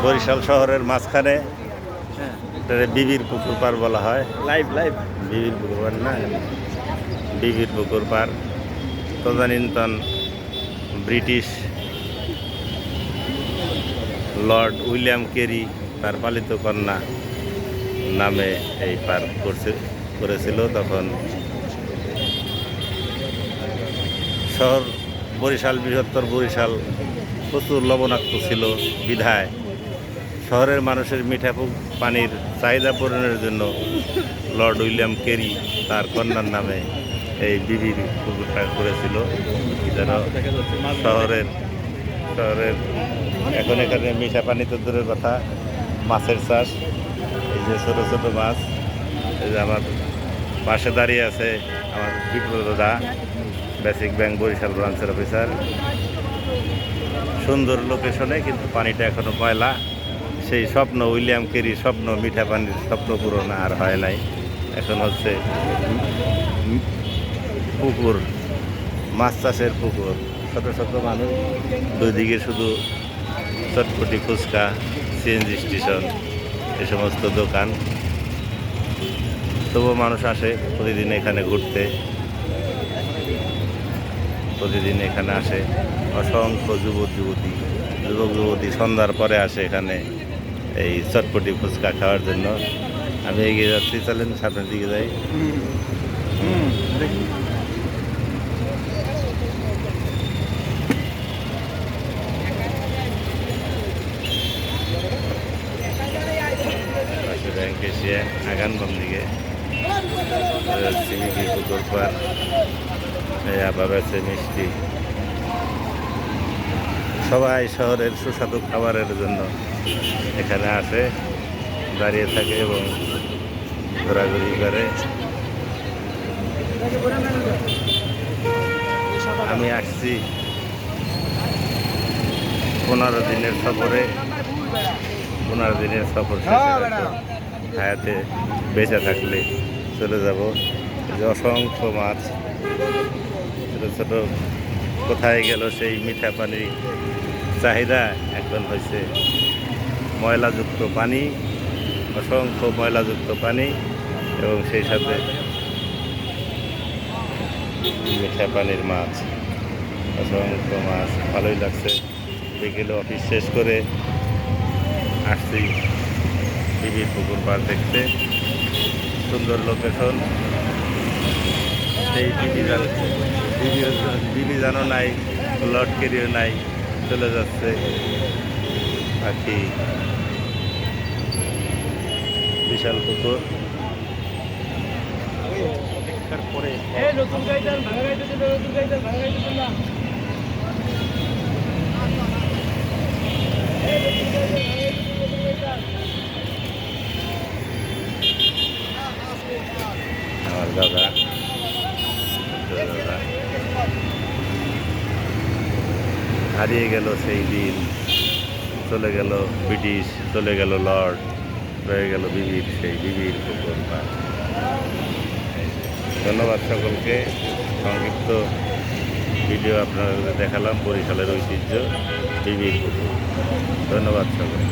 বরিশাল শহরের মাঝখানে বিবির পুকুর পার বলা হয়। বিবির পুকুর পার না, বিবির পুকুর পার তদানীন্তন ব্রিটিশ লর্ড উইলিয়াম কেরি তার পালিত কন্যা নামে এই পার্ক করেছিল। তখন শহর বরিশাল, বৃহত্তর বরিশাল প্রচুর লবণাক্ত ছিল বিধায় শহরের মানুষের মিঠা পানির চাহিদা পূরণের জন্য লর্ড উইলিয়াম কেরি তার কন্যার নামে এই বিবির পুকুরটা করেছিল, যেন শহরের এখন এখানে মিঠা পানি তো দূরের কথা, মাছের চাষ, এই যে ছোটো ছোটো মাছ। এই যে আমার পাশে দাঁড়িয়ে আছে আমার বিপ্লবদা, বেসিক ব্যাংক বরিশাল ব্রাঞ্চের অফিসার। সুন্দর লোকেশনে, কিন্তু পানিটা এখনো ময়লা। সেই স্বপ্ন উইলিয়াম কেরি স্বপ্ন, মিঠা পানির স্বপ্ন পূরণ আর হয় নাই। এখন হচ্ছে পুকুর, মাছ চাষের পুকুর, শত শত মানুষ, দুই দিকে শুধু চটপটি, ফুচকা, সিএনজি স্টেশন, এ সমস্ত দোকান। তবুও মানুষ আসে প্রতিদিন এখানে ঘুরতে, প্রতিদিন এখানে আসে অসংখ্য যুবক যুবতী সন্ধ্যার পরে আসে এখানে এই চটপটি ফুচকা খাওয়ার জন্য। আমি এগিয়ে যাচ্ছি, চলেন সামনের দিকে যাই। ব্যাংক এসে আগান বাম দিকে সিমিকি পুকুর পার, আবার আছে মিষ্টি। সবাই শহরের সুস্বাদু খাবারের জন্য এখানে আসে, দাঁড়িয়ে থাকে এবং ঘোরাঘুরি করে। আমি আসছি 15 দিনের সফরে। 15 দিনের সফর হায়াতে বেঁচে থাকলে চলে যাব। যে অসংখ্য মাছ, ছোটো ছোটো, কোথায় গেল সেই মিঠা পানির চাহিদা? এখন হয়েছে ময়লাযুক্ত পানি, অসংখ্য ময়লাযুক্ত পানি, এবং সেই সাথে মিঠা পানির মাছ, অসংখ্য মাছ। ভালোই লাগছে। বিকেলে অফিস শেষ করে আসছি বিবির পুকুর পার দেখতে। সুন্দর লোকেশন। সেই বিবি জানো নাই, লর্ড কেরিও নাই, চলে যাচ্ছে পাখি। বিশাল পুকুর। পরে আমার দাদা হারিয়ে গেল সেই দিন, চলে গেল ব্রিটিশ, চলে গেল লর্ড, রয়ে গেল বিবির পুকুর পার। ধন্যবাদ সকলকে। সংক্ষিপ্ত ভিডিও আপনাদের দেখালাম বরিশালের ঐতিহ্য বিবির পুকুর। ধন্যবাদ সকলকে।